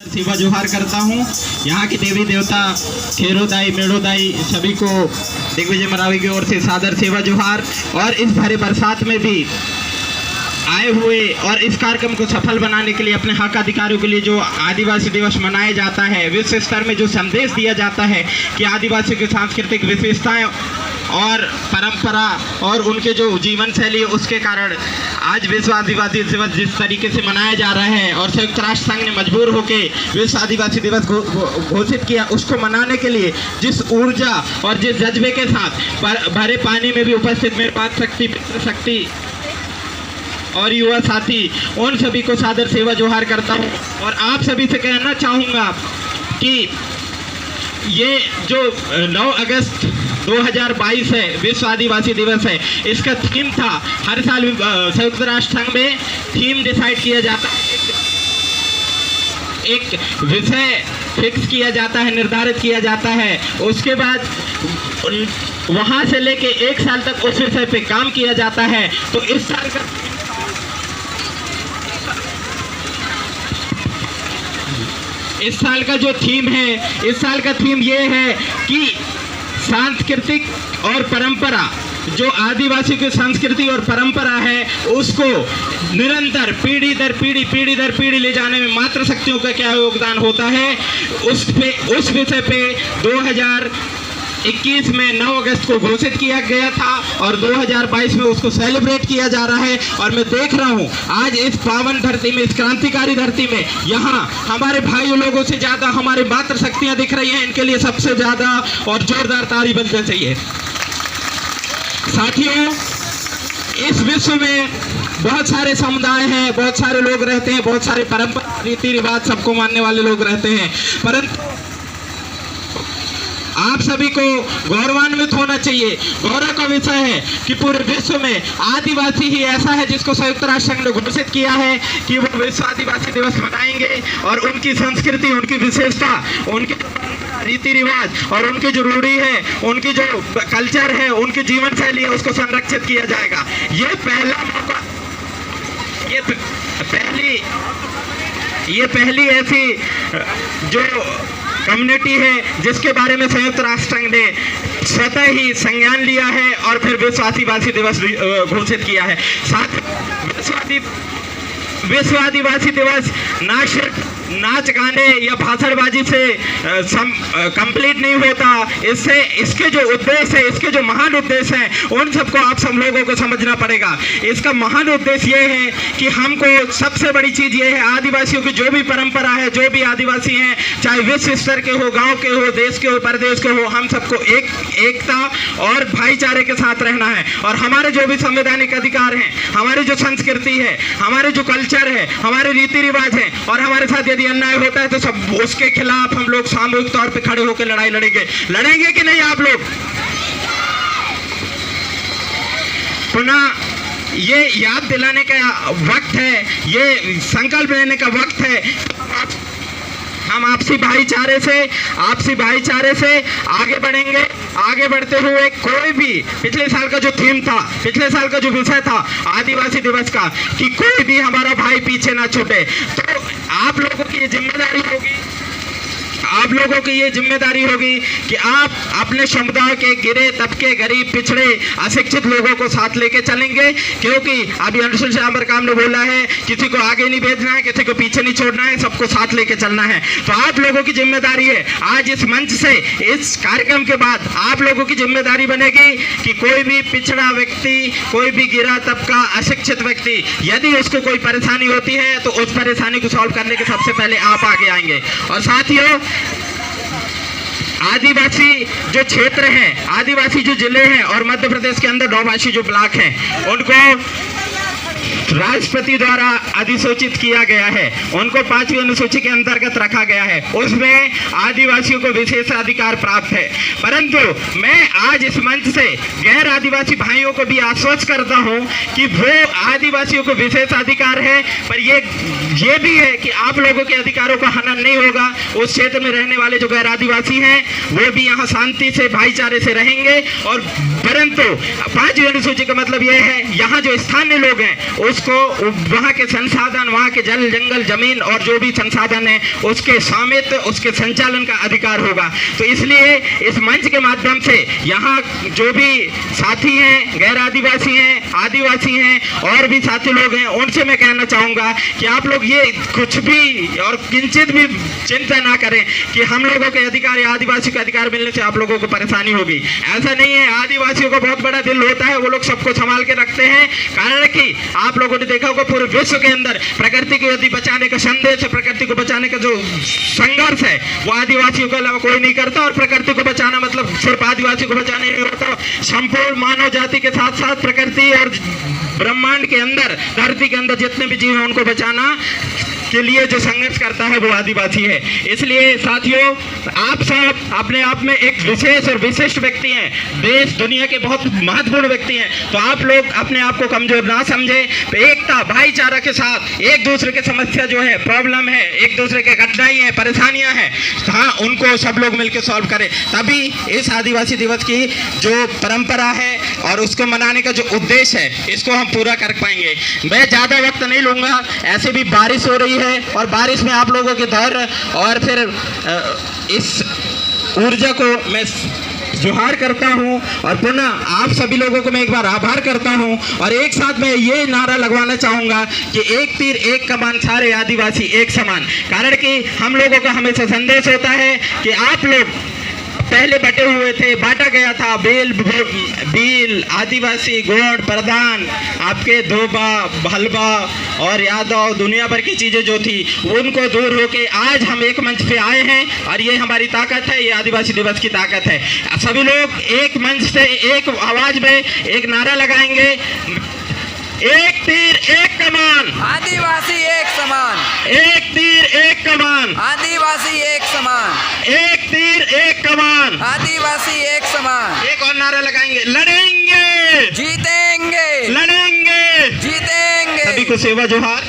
सेवा जोहार करता हूँ। यहाँ के देवी देवता खेरोदाई मेड़ोदाई सभी को दिग्विजय मरावी की ओर से सादर सेवा जोहार। और इस भरे बरसात में भी आए हुए और इस कार्यक्रम को सफल बनाने के लिए अपने हक अधिकारियों के लिए जो आदिवासी दिवस मनाया जाता है, विश्व स्तर में जो संदेश दिया जाता है कि आदिवासियों की सांस्कृतिक विशेषताएं और परंपरा और उनके जो जीवन शैली है उसके कारण आज विश्व आदिवासी दिवस जिस तरीके से मनाया जा रहा है और संयुक्त राष्ट्र संघ ने मजबूर होकर विश्व आदिवासी दिवस घोषित किया, उसको मनाने के लिए जिस ऊर्जा और जिस जज्बे के साथ भरे पानी में भी उपस्थित मेरे पास शक्ति और युवा साथी, उन सभी को सादर सेवा जोहार करता हूँ। और आप सभी से कहना चाहूँगा कि ये जो 9 अगस्त 2022 है, विश्व आदिवासी दिवस है, इसका थीम था, हर साल संयुक्त राष्ट्र संघ में थीम डिसाइड किया जाता है, एक विषय फिक्स किया जाता है, निर्धारित किया जाता है, उसके बाद वहाँ से लेके 1 साल तक उस विषय पे काम किया जाता है। तो इस साल का जो थीम है, इस साल का थीम ये है कि सांस्कृतिक और परंपरा, जो आदिवासी की संस्कृति और परंपरा है उसको निरंतर पीढ़ी दर पीढ़ी ले जाने में मातृशक्तियों का क्या योगदान होता है, उस विषय पे 2021 में 9 अगस्त को घोषित किया गया था और 2022 में उसको सेलिब्रेट किया जा रहा है। और मैं देख रहा हूँ आज इस पावन धरती में, इस क्रांतिकारी धरती में, यहाँ हमारे भाई लोगों से ज़्यादा हमारी मातृशक्तियाँ दिख रही हैं। इनके लिए सबसे ज़्यादा और जोरदार ताली बजना चाहिए। साथियों, इस विश्व में बहुत सारे समुदाय हैं, बहुत सारे लोग रहते हैं, बहुत सारे परंपरा रीति रिवाज सबको मानने वाले लोग रहते हैं, परंतु आप सभी को गौरवान्वित होना चाहिए। गौरव का विषय है कि पूरे विश्व में आदिवासी ही ऐसा है जिसको संयुक्त राष्ट्र संघ ने घोषित किया है कि वो विश्व आदिवासी दिवस मनाएंगे और उनकी संस्कृति, उनकी विशेषता, उनके रीति रिवाज और उनकी जो रूढ़ी है, उनकी जो कल्चर है, उनकी जीवन शैली है, उसको संरक्षित किया जाएगा। ये पहला मौका, ये पहली ऐसी जो कम्युनिटी है जिसके बारे में संयुक्त राष्ट्र संघ ने स्वतः ही संज्ञान लिया है और फिर विश्व आदिवासी दिवस घोषित किया है। साथ विश्व आदिवासी दिवस ना सिर्फ नाच गाने या भाषणबाजी से कंप्लीट नहीं होता, इससे इसके जो उद्देश्य है, इसके जो महान उद्देश्य हैं, उन सबको आप सब लोगों को समझना पड़ेगा। इसका महान उद्देश्य ये है कि हमको सबसे बड़ी चीज़ ये है, आदिवासियों की जो भी परंपरा है, जो भी आदिवासी हैं, चाहे विश्व स्तर के हो, गांव के हो, देश के हो, परदेश के हो, हम सबको एकता और भाईचारे के साथ रहना है। और हमारे जो भी संवैधानिक अधिकार हैं, हमारी जो संस्कृति है, हमारे जो कल्चर है, हमारे रीति रिवाज है, और हमारे साथ यदि अन्याय होता है तो सब उसके खिलाफ हम लोग सामूहिक तौर पे खड़े होकर लड़ाई लड़ेंगे कि नहीं आप लोग? पुनः ये याद दिलाने का वक्त है, ये संकल्प लेने का वक्त है, हम आपसी भाईचारे से आगे बढ़ेंगे। आगे बढ़ते हुए कोई भी पिछले साल का जो थीम था, पिछले साल का जो विषय था आदिवासी दिवस का, कि कोई भी हमारा भाई पीछे ना छूटे, तो आप लोगों की ये जिम्मेदारी होगी कि आप अपने समुदाय के गिरे तबके, गरीब, पिछड़े, अशिक्षित लोगों को साथ लेके चलेंगे। क्योंकि अभी अनुसूचित जाति काम ने बोला है, किसी को आगे नहीं भेजना है, किसी को पीछे नहीं छोड़ना है, सबको साथ लेके चलना है। तो आप लोगों की जिम्मेदारी है, आज इस मंच से, इस कार्यक्रम के बाद आप लोगों की जिम्मेदारी बनेगी कि कोई भी पिछड़ा व्यक्ति, कोई भी गिरा तबका, अशिक्षित व्यक्ति, यदि उसको कोई परेशानी होती है तो उस परेशानी को सॉल्व करने के सबसे पहले आप आगे आएंगे। और साथियों, आदिवासी जो क्षेत्र हैं, आदिवासी जो जिले हैं और मध्य प्रदेश के अंदर नौभाषी जो ब्लॉक हैं, उनको राष्ट्रपति द्वारा अधिसूचित किया गया है, उनको 5वीं अनुसूची के अंतर्गत रखा गया है, उसमें आदिवासियों को विशेष अधिकार प्राप्त है। परंतु मैं आज इस मंच से गैर आदिवासी भाइयों को भी आश्वस्त करता हूं कि वो आदिवासियों को विशेष अधिकार है, पर ये भी है कि आप लोगों के अधिकारों का हनन नहीं होगा। उस क्षेत्र में रहने वाले जो गैर आदिवासी हैं वो भी यहाँ शांति से, भाईचारे से रहेंगे। और परंतु 5वीं अनुसूची का मतलब यह है, यहाँ जो स्थानीय लोग हैं उसको वहाँ के संसाधन, वहाँ के जल जंगल जमीन और जो भी संसाधन है उसके स्वामित्व, उसके संचालन का अधिकार होगा। तो इसलिए इस मंच के माध्यम से यहाँ जो भी साथी हैं, गैर आदिवासी हैं, आदिवासी हैं और भी साथी लोग हैं, उनसे मैं कहना चाहूँगा कि आप लोग ये कुछ भी और किंचित भी चिंता ना करें कि हम लोगों के अधिकार या आदिवासी के अधिकार मिलने से आप लोगों को परेशानी होगी। ऐसा नहीं है, आदिवासियों को बहुत बड़ा दिल होता है, वो लोग सबको संभाल के रखते हैं। कारण कि आप लोगों ने देखा होगा पूरे विश्व के अंदर प्रकृति को यदि बचाने का संदेश है, प्रकृति को बचाने का जो संघर्ष है वो आदिवासियों के अलावा कोई नहीं करता। और प्रकृति को बचाना मतलब सिर्फ आदिवासी को बचाना नहीं होता, संपूर्ण मानव जाति के साथ साथ प्रकृति और ब्रह्मांड के अंदर, धरती के अंदर जितने भी जीव हैं उनको बचाना के लिए जो संघर्ष करता है वो आदिवासी है। इसलिए साथियों, आप सब अपने आप में एक विशेष और विशिष्ट व्यक्ति हैं, देश दुनिया के बहुत महत्वपूर्ण व्यक्ति हैं। तो आप लोग अपने आप को कमजोर ना समझें, तो एकता भाईचारा के साथ एक दूसरे के समस्या जो है, प्रॉब्लम है, एक दूसरे के कठिनाई है, परेशानियां हैं, हाँ उनको सब लोग मिलकर सॉल्व करें। तभी इस आदिवासी दिवस की जो परंपरा है और उसको मनाने का जो उद्देश्य है इसको हम पूरा कर पाएंगे। मैं ज़्यादा वक्त नहीं लूँगा, ऐसे भी बारिश हो रही है और बारिश में आप लोगों के धैर्य और फिर इस ऊर्जा को मैं जोहार करता हूं और पुनः आप सभी लोगों को मैं एक बार आभार करता हूं। और एक साथ मैं ये नारा लगवाना चाहूँगा कि एक तीर एक कमान, सारे आदिवासी एक समान। कारण कि हम लोगों का हमेशा संदेश होता है कि आप लोग पहले बटे हुए थे, बांटा गया था, बील आदिवासी, गौड़, प्रधान, आपके धोबा, भलबा और यादव, दुनिया भर की चीज़ें जो थी उनको दूर होके आज हम एक मंच पे आए हैं और ये हमारी ताकत है, ये आदिवासी दिवस की ताकत है। सभी लोग एक मंच से एक आवाज में एक नारा लगाएंगे, एक तीर एक कमान, आदिवासी एक समान, एक तीर एक कमान, आदिवासी एक समान, एक तीर एक कमान, आदिवासी एक समान। एक और नारा लगाएंगे, लड़ेंगे जीतेंगे, लड़ेंगे। जीतेंगे। सभी को सेवा जोहार।